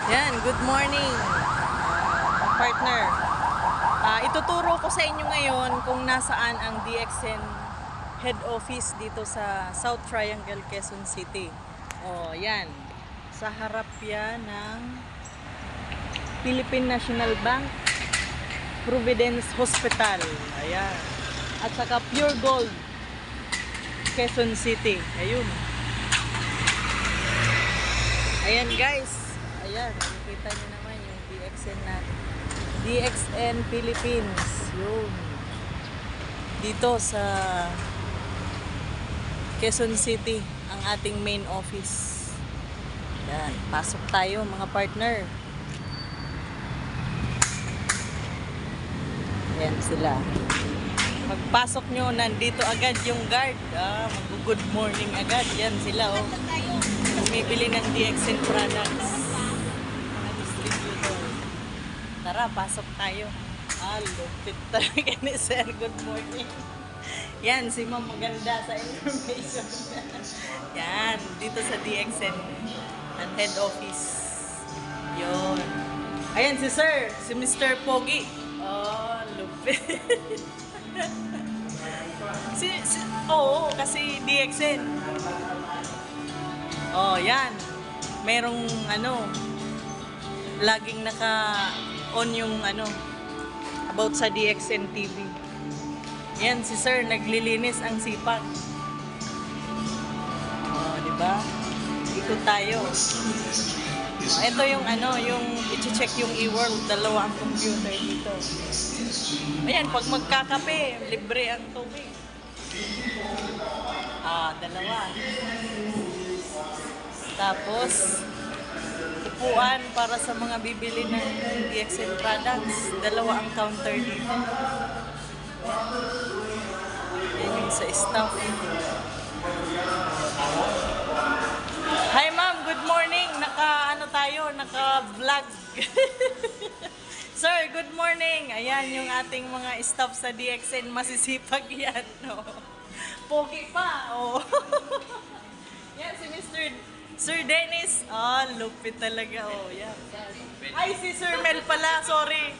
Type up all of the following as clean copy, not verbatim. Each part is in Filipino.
Yan, good morning, partner. Ituturo ko sa inyo ngayon kung nasaan ang DXN head office dito sa South Triangle, Quezon City. Oh, yan. Sa harap yan ng Philippine National Bank, Providence Hospital. Ayan. At saka Pure Gold, Quezon City. Ayun. Ayan guys. Ayan, nakikita nyo naman yung DXN natin. DXN Philippines. Yun. Dito sa Quezon City, ang ating main office. Ayan, pasok tayo mga partner. Ayan sila. Pagpasok nyo, nandito agad yung guard. Mag-good morning agad. Yan sila, oh. Bumibili ng DXN products. Mga distributor. Tara, pasok tayo. Lupit talaga ni sir. Good morning. Yan, si ma'am maganda sa information. Yan, dito sa DXN ang head office. Yun. Ayan si sir, si Mr. Pogi. Lupit. Oo, kasi DXN. Yan. Merong laging naka-on yung about sa DXN TV. Yan si sir, naglilinis ang sipag. Di ba? Ikot tayo. Ito yung yung i-check yung e-world, dalawa ang computer dito. Ayan, pag magkakape, libre ang tubig. Dalawa. Tapos, upuan para sa mga bibili ng DXN products. Dalawa ang counter dito. Yan yung sa staff. Hi ma'am, good morning. Naka-vlog. Sir, good morning. Ayan yung ating mga staff sa DXN. Masisipag yan, no? Pogi pa, oh. Yan si Sir Dennis. Lupit talaga, oh. Yan. Ay, si Sir Mel pala, sorry.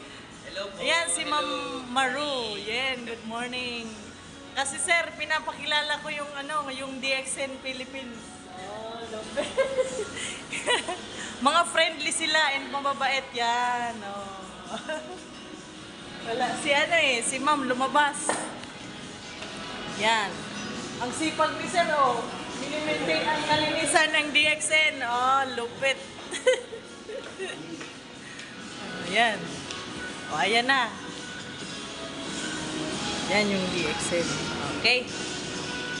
Hello po. Ayan, si Ma'am Maru. Yan, good morning. Kasi sir, pinapakilala ko yung DXN Philippines. Lupit. Mga friendly sila and mababait yan. Wala, si Ma'am lumabas. Yan. Ang sipag ni sir, minimaintain ang kalinisan ng DXN. Lupit. Ayan. Ayan na. Yan yung DXN. Okay.